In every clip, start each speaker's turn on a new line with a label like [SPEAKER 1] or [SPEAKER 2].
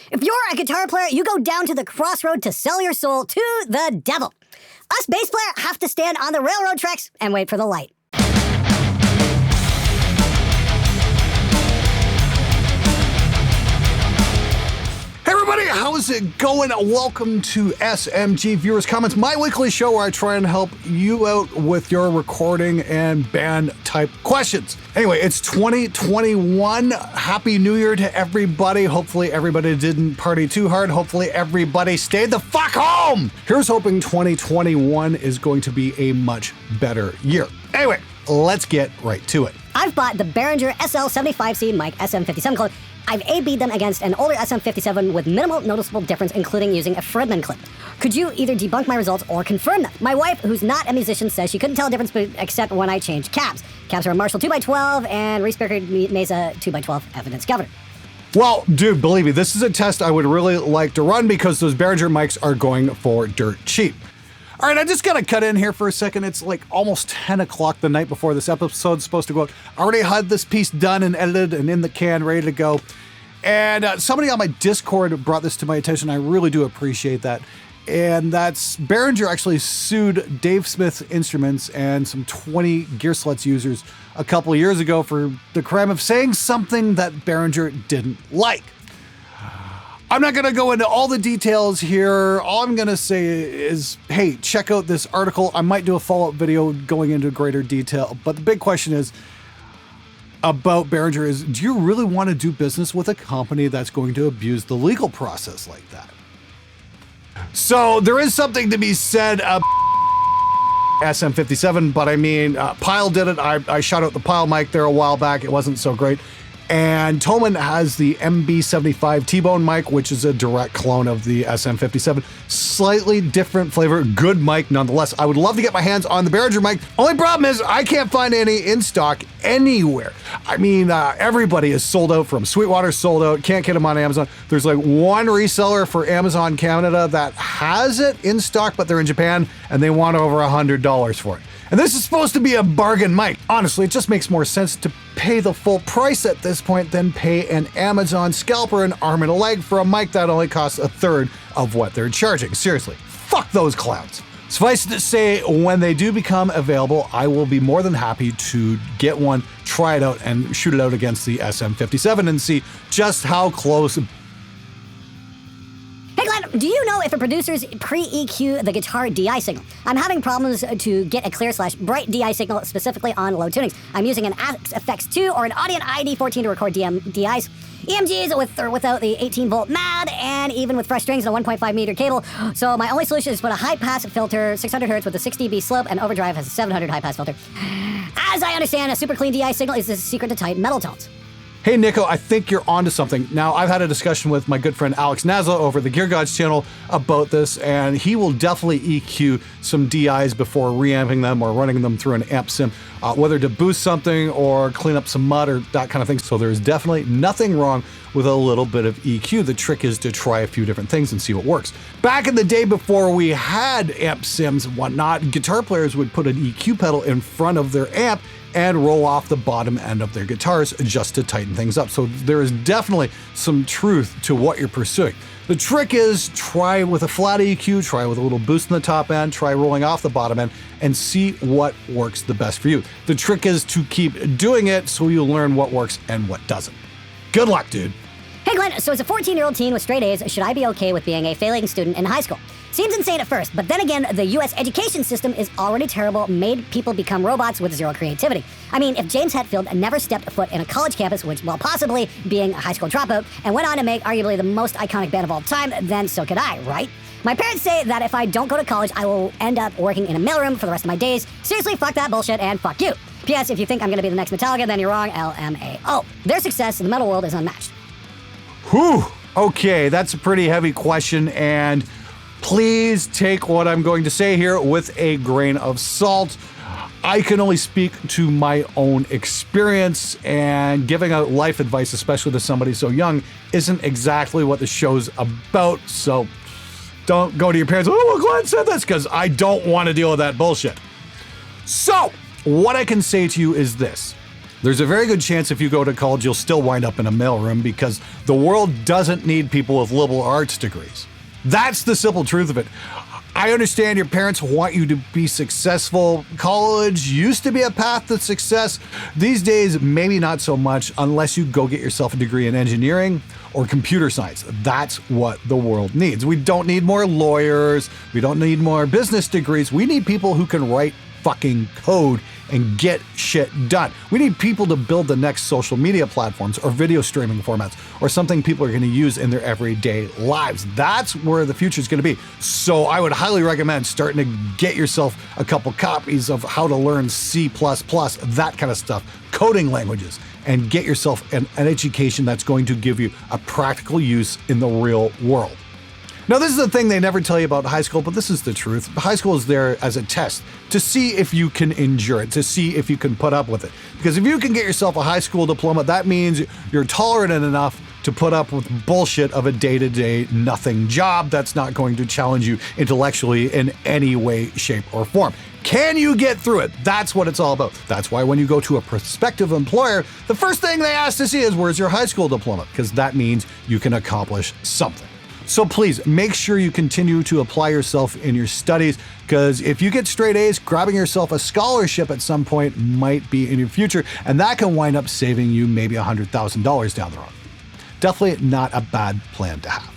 [SPEAKER 1] If you're a guitar player, you go down to the crossroad to sell your soul to the devil. Us bass players have to stand on the railroad tracks and wait for the light.
[SPEAKER 2] Hey everybody, how's it going? Welcome to SMG Viewers Comments, my weekly show where I try and help you out with your recording and band type questions. Anyway, it's 2021. Happy New Year to everybody. Hopefully everybody didn't party too hard. Hopefully everybody stayed the fuck home. Here's hoping 2021 is going to be a much better year. Anyway, let's get right to it.
[SPEAKER 1] I've bought the Behringer SL75C mic SM57 clip. I've A-B'd them against an older SM57 with minimal noticeable difference, including using a Fredman clip. Could you either debunk my results or confirm them? My wife, who's not a musician, says she couldn't tell the difference except when I changed cabs. Cabs are a Marshall 2x12 and Respeaker Mesa 2x12 evidence governor.
[SPEAKER 2] Well, dude, believe me, this is a test I would really like to run because those Behringer mics are going for dirt cheap. All right, I just gotta cut in here for a second. It's like almost 10 o'clock the night before this episode's supposed to go out. I already had this piece done and edited and in the can, ready to go. And somebody on my Discord brought this to my attention. I really do appreciate that. And that's Behringer actually sued Dave Smith's Instruments and some 20 Gearslutz users a couple of years ago for the crime of saying something that Behringer didn't like. I'm not going to go into all the details here. All I'm going to say is, hey, check out this article. I might do a follow-up video going into greater detail. But the big question is about Behringer is, do you really want to do business with a company that's going to abuse the legal process like that? So there is something to be said about SM57, but I mean, Pyle did it. I shot out the Pyle mic there a while back. It wasn't so great. And Toman has the MB75 T-Bone mic, which is a direct clone of the SM57. Slightly different flavor, good mic nonetheless. I would love to get my hands on the Behringer mic. Only problem is I can't find any in stock anywhere. I mean, everybody is sold out from Sweetwater, sold out, can't get them on Amazon. There's like one reseller for Amazon Canada that has it in stock, but they're in Japan and they want over $100 for it. And this is supposed to be a bargain mic. Honestly, it just makes more sense to pay the full price at this point than pay an Amazon scalper an arm and a leg for a mic that only costs a third of what they're charging. Seriously, fuck those clowns. Suffice it to say, when they do become available, I will be more than happy to get one, try it out, and shoot it out against the SM57 and see just how close.
[SPEAKER 1] Do you know if a producer's pre-EQ the guitar DI signal? I'm having problems to get a clear/bright DI signal specifically on low tunings. I'm using an FX2 or an Audient ID14 to record DIs. EMGs with or without the 18-volt MAD, and even with fresh strings and a 1.5 meter cable. So my only solution is to put a high-pass filter, 600 hertz with a 6 dB slope, and overdrive has a 700 high-pass filter. As I understand, a super clean DI signal is the secret to tight metal tones.
[SPEAKER 2] Hey Nico, I think you're onto something. Now, I've had a discussion with my good friend Alex Nazla over the Gear Gods channel about this, and he will definitely EQ some DIs before reamping them or running them through an amp sim, whether to boost something or clean up some mud or that kind of thing. So there's definitely nothing wrong with a little bit of EQ. The trick is to try a few different things and see what works. Back in the day before we had amp sims and whatnot, guitar players would put an EQ pedal in front of their amp and roll off the bottom end of their guitars just to tighten things up. So there is definitely some truth to what you're pursuing. The trick is try with a flat EQ, try with a little boost in the top end, try rolling off the bottom end, and see what works the best for you. The trick is to keep doing it so you'll learn what works and what doesn't. Good luck, dude.
[SPEAKER 1] Hey Glenn, so as a 14-year-old teen with straight A's, should I be okay with being a failing student in high school? Seems insane at first, but then again, the US education system is already terrible, made people become robots with zero creativity. I mean, if James Hetfield never stepped foot in a college campus, which, while possibly being a high school dropout, and went on to make arguably the most iconic band of all time, then so could I, right? My parents say that if I don't go to college, I will end up working in a mailroom for the rest of my days. Seriously, fuck that bullshit, and fuck you. P.S. If you think I'm gonna be the next Metallica, then you're wrong, LMAO. Their success in the metal world is unmatched.
[SPEAKER 2] Whew, okay, that's a pretty heavy question, and please take what I'm going to say here with a grain of salt. I can only speak to my own experience, and giving out life advice, especially to somebody so young, isn't exactly what the show's about, so don't go to your parents, oh, well, Glenn said this, because I don't want to deal with that bullshit. So, what I can say to you is this. There's a very good chance if you go to college, you'll still wind up in a mailroom because the world doesn't need people with liberal arts degrees. That's the simple truth of it. I understand your parents want you to be successful. College used to be a path to success. These days, maybe not so much unless you go get yourself a degree in engineering or computer science. That's what the world needs. We don't need more lawyers. We don't need more business degrees. We need people who can write fucking code and get shit done. We need people to build the next social media platforms or video streaming formats or something people are going to use in their everyday lives. That's where the future is going to be. So I would highly recommend starting to get yourself a couple copies of how to learn C++, that kind of stuff, coding languages, and get yourself an education that's going to give you a practical use in the real world. Now, this is the thing they never tell you about high school, but this is the truth. High school is there as a test to see if you can endure it, to see if you can put up with it. Because if you can get yourself a high school diploma, that means you're tolerant enough to put up with bullshit of a day-to-day nothing job that's not going to challenge you intellectually in any way, shape, or form. Can you get through it? That's what it's all about. That's why when you go to a prospective employer, the first thing they ask to see is, where's your high school diploma? Because that means you can accomplish something. So please make sure you continue to apply yourself in your studies, because if you get straight A's, grabbing yourself a scholarship at some point might be in your future, and that can wind up saving you maybe $100,000 down the road. Definitely not a bad plan to have.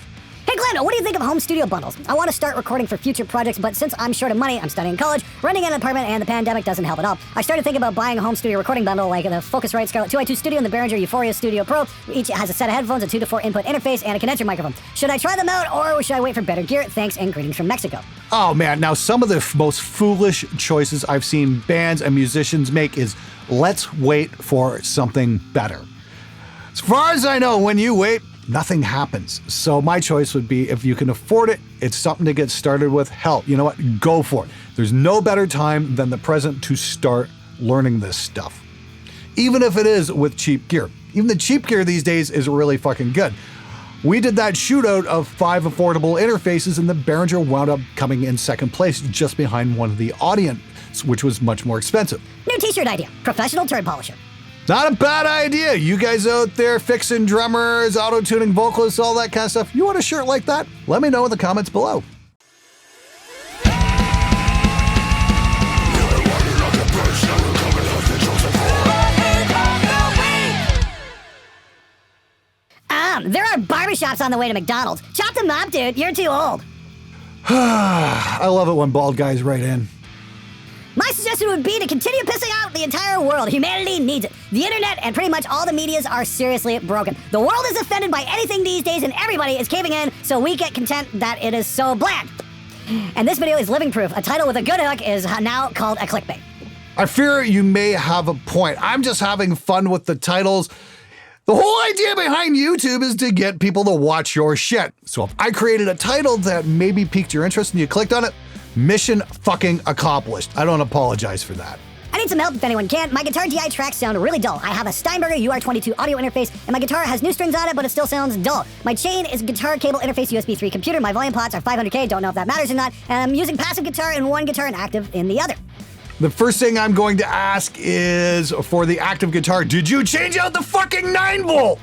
[SPEAKER 1] Hey Glenn, what do you think of home studio bundles? I want to start recording for future projects, but since I'm short of money, I'm studying college, renting an apartment, and the pandemic doesn't help at all. I started thinking about buying a home studio recording bundle like the Focusrite Scarlett 2i2 Studio and the Behringer Euphoria Studio Pro. Each has a set of headphones, a 2 to 4 input interface, and a condenser microphone. Should I try them out, or should I wait for better gear? Thanks, and greetings from Mexico.
[SPEAKER 2] Oh man, now some of the most foolish choices I've seen bands and musicians make is, let's wait for something better. As far as I know, when you wait, nothing happens. So my choice would be, if you can afford it, it's something to get started with. Hell, you know what? Go for it. There's no better time than the present to start learning this stuff. Even if it is with cheap gear. Even the cheap gear these days is really fucking good. We did that shootout of 5 affordable interfaces, and the Behringer wound up coming in second place just behind one of the Audience, which was much more expensive.
[SPEAKER 1] New t-shirt idea, professional turd polisher.
[SPEAKER 2] Not a bad idea. You guys out there fixing drummers, auto-tuning vocalists, all that kind of stuff, you want a shirt like that? Let me know in the comments below.
[SPEAKER 1] There are barbershops on the way to McDonald's. Chop them up, dude. You're too old.
[SPEAKER 2] I love it when bald guys write in.
[SPEAKER 1] My suggestion would be to continue pissing out the entire world. Humanity needs it. The internet and pretty much all the medias are seriously broken. The world is offended by anything these days, and everybody is caving in, so we get content that it is so bland. And this video is living proof. A title with a good hook is now called a clickbait.
[SPEAKER 2] I fear you may have a point. I'm just having fun with the titles. The whole idea behind YouTube is to get people to watch your shit. So if I created a title that maybe piqued your interest and you clicked on it, mission fucking accomplished. I don't apologize for that.
[SPEAKER 1] I need some help if anyone can. My guitar DI tracks sound really dull. I have a Steinberger UR22 audio interface, and my guitar has new strings on it, but it still sounds dull. My chain is a guitar cable interface USB 3 computer. My volume pots are 500K, don't know if that matters or not, and I'm using passive guitar in one guitar and active in the other.
[SPEAKER 2] The first thing I'm going to ask is, for the active guitar, did you change out the fucking 9-volt?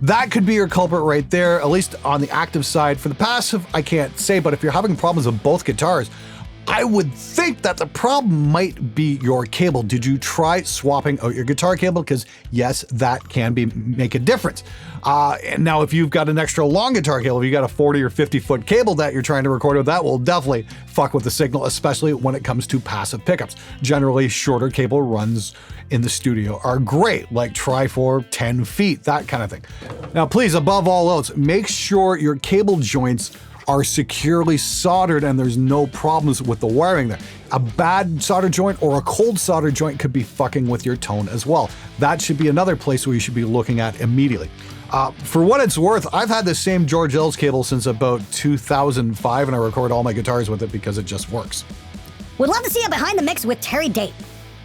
[SPEAKER 2] That could be your culprit right there, at least on the active side. For the passive, I can't say, but if you're having problems with both guitars, I would think that the problem might be your cable. Did you try swapping out your guitar cable? Because yes, that can make a difference. And now if you've got an extra long guitar cable, if you got a 40 or 50 foot cable that you're trying to record with, that will definitely fuck with the signal, especially when it comes to passive pickups. Generally, shorter cable runs in the studio are great, like try for 10 feet, that kind of thing. Now, please, above all else, make sure your cable joints are securely soldered and there's no problems with the wiring there. A bad solder joint or a cold solder joint could be fucking with your tone as well. That should be another place where you should be looking at immediately. For what it's worth, I've had the same George L's cable since about 2005, and I record all my guitars with it because it just works.
[SPEAKER 1] Would love to see a behind the mix with Terry Date.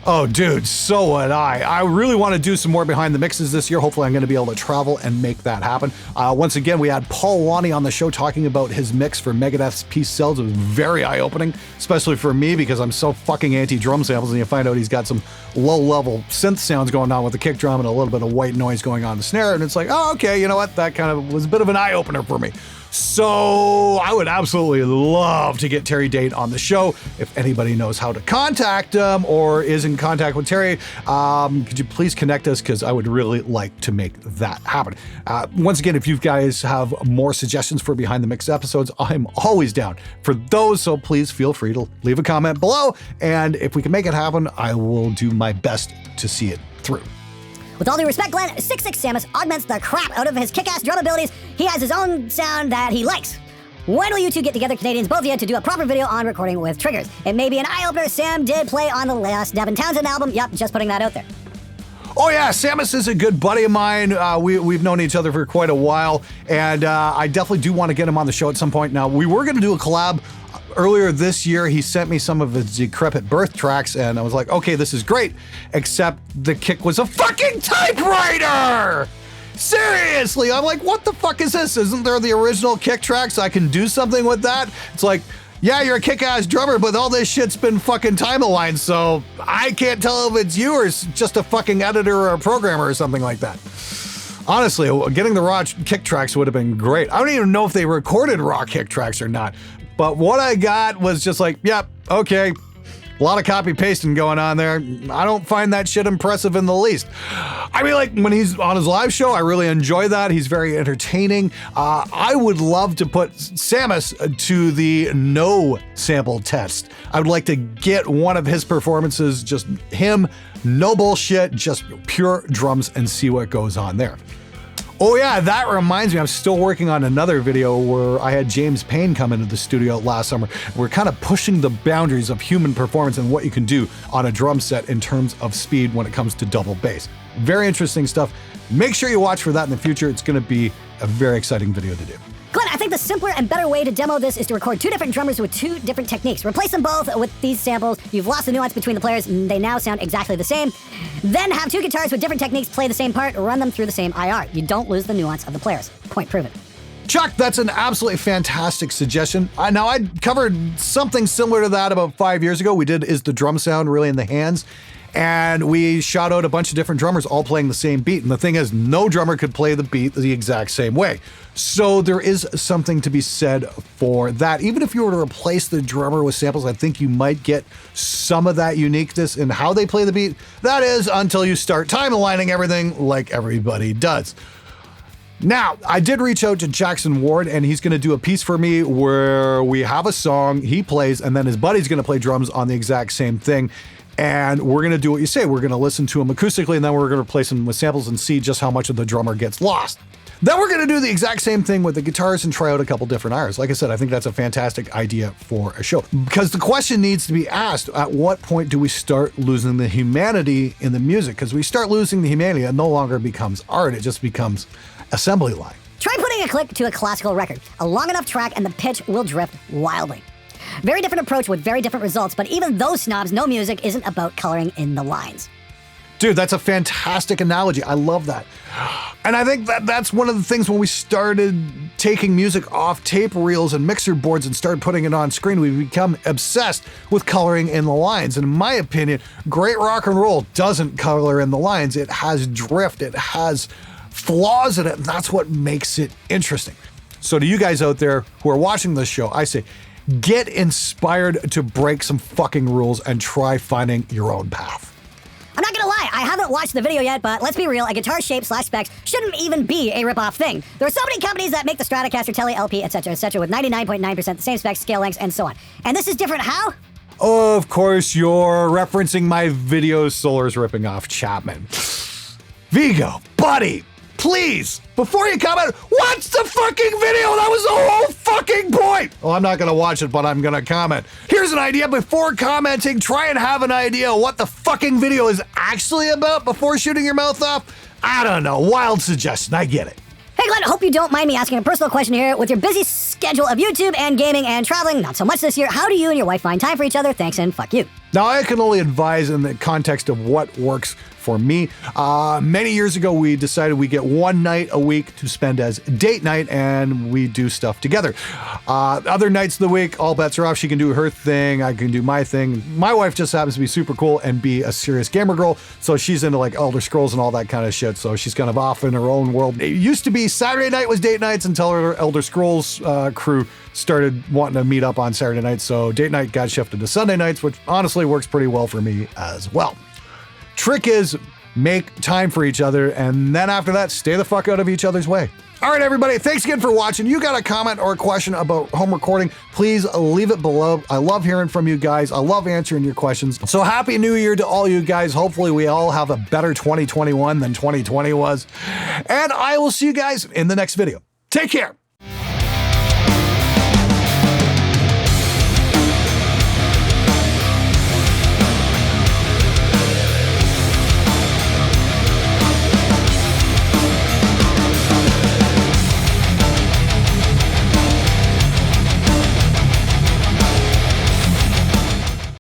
[SPEAKER 2] Oh, dude, so would I. I really want to do some more behind the mixes this year. Hopefully, I'm going to be able to travel and make that happen. Once again, we had Paul Wani on the show talking about his mix for Megadeth's Peace Cells. It was very eye-opening, especially for me because I'm so fucking anti-drum samples, and you find out he's got some low-level synth sounds going on with the kick drum and a little bit of white noise going on the snare, and it's like, oh, okay, you know what? That kind of was a bit of an eye-opener for me. So I would absolutely love to get Terry Date on the show. If anybody knows how to contact him or is in contact with Terry, could you please connect us? Because I would really like to make that happen. Once again, if you guys have more suggestions for Behind the Mix episodes, I'm always down for those. So please feel free to leave a comment below. And if we can make it happen, I will do my best to see it through.
[SPEAKER 1] With all due respect, Glenn, 6'6" Samus augments the crap out of his kick-ass drum abilities. He has his own sound that he likes. When will you two get together, Canadians, both of you, to do a proper video on recording with triggers? It may be an eye-opener. Sam did play on the last Devin Townsend album. Yep, just putting that out there.
[SPEAKER 2] Oh yeah, Samus is a good buddy of mine. We've known each other for quite a while, and I definitely do want to get him on the show at some point. Now, we were going to do a collab. Earlier this year, he sent me some of his Decrepit Birth tracks, and I was like, okay, this is great, except the kick was a fucking typewriter! Seriously, I'm like, what the fuck is this? Isn't there the original kick tracks? I can do something with that? It's like, yeah, you're a kick-ass drummer, but all this shit's been fucking time-aligned, so I can't tell if it's you or it's just a fucking editor or a programmer or something like that. Honestly, getting the raw kick tracks would have been great. I don't even know if they recorded raw kick tracks or not. But what I got was just like, yep, okay, a lot of copy pasting going on there. I don't find that shit impressive in the least. I mean, like when he's on his live show, I really enjoy that. He's very entertaining. I would love to put Samus to the no sample test. I would like to get one of his performances, just him, no bullshit, just pure drums, and see what goes on there. Oh yeah, that reminds me, I'm still working on another video where I had James Payne come into the studio last summer. We're kind of pushing the boundaries of human performance and what you can do on a drum set in terms of speed when it comes to double bass. Very interesting stuff. Make sure you watch for that in the future. It's going to be a very exciting video to do.
[SPEAKER 1] Glenn, I think the simpler and better way to demo this is to record two different drummers with two different techniques. Replace them both with these samples. You've lost the nuance between the players, and they now sound exactly the same. Then have two guitars with different techniques play the same part, run them through the same IR. You don't lose the nuance of the players. Point proven.
[SPEAKER 2] Chuck, that's an absolutely fantastic suggestion. Now, I covered something similar to that about 5 years ago. We did Is the Drum Sound Really in the Hands? And we shot out a bunch of different drummers all playing the same beat. And the thing is, no drummer could play the beat the exact same way. So there is something to be said for that. Even if you were to replace the drummer with samples, I think you might get some of that uniqueness in how they play the beat. That is, until you start time aligning everything like everybody does. Now, I did reach out to Jackson Ward, and he's going to do a piece for me where we have a song, he plays, and then his buddy's going to play drums on the exact same thing. And we're going to do what you say. We're going to listen to him acoustically, and then we're going to replace him with samples and see just how much of the drummer gets lost. Then we're going to do the exact same thing with the guitars and try out a couple different IRs. Like I said, I think that's a fantastic idea for a show. Because the question needs to be asked, at what point do we start losing the humanity in the music? Because we start losing the humanity, it no longer becomes art, it just becomes assembly line.
[SPEAKER 1] Try putting a click to a classical record. A long enough track and the pitch will drift wildly. Very different approach with very different results, but even those snobs know music isn't about coloring in the lines.
[SPEAKER 2] Dude, that's a fantastic analogy. I love that. And I think that's one of the things when we started taking music off tape reels and mixer boards and started putting it on screen, we become obsessed with coloring in the lines. And in my opinion, great rock and roll doesn't color in the lines. It has drift, it has flaws in it, and that's what makes it interesting. So to you guys out there who are watching this show, I say, get inspired to break some fucking rules and try finding your own path.
[SPEAKER 1] I'm not gonna lie, I haven't watched the video yet, but let's be real, a guitar shape / specs shouldn't even be a rip-off thing. There are so many companies that make the Stratocaster, Tele, LP, etc., with 99.9% the same specs, scale lengths, and so on. And this is different how?
[SPEAKER 2] Of course, you're referencing my video Solar's ripping off Chapman. Vigo, buddy, please, before you comment, watch the fucking video. That was the whole fucking point. Well, I'm not going to watch it, but I'm going to comment. Here's an idea. Before commenting, try and have an idea what the fucking video is actually about before shooting your mouth off. I don't know. Wild suggestion. I get it.
[SPEAKER 1] Hey Glenn, hope you don't mind me asking a personal question here. With your busy schedule of YouTube and gaming and traveling, not so much this year, how do you and your wife find time for each other? Thanks and fuck you.
[SPEAKER 2] Now, I can only advise in the context of what works for me. Many years ago, we decided we get one night a week to spend as date night, and we do stuff together. Other nights of the week, all bets are off. She can do her thing, I can do my thing. My wife just happens to be super cool and be a serious gamer girl, so she's into like Elder Scrolls and all that kind of shit, so she's kind of off in her own world. It used to be Saturday night was date nights until her Elder Scrolls crew started wanting to meet up on Saturday nights, so date night got shifted to Sunday nights, which honestly works pretty well for me as well. Trick is make time for each other, and then after that, stay the fuck out of each other's way. All right, everybody, thanks again for watching. You got a comment or a question about home recording, please leave it below. I love hearing from you guys. I love answering your questions. So happy New Year to all you guys. Hopefully we all have a better 2021 than 2020 was. And I will see you guys in the next video. Take care.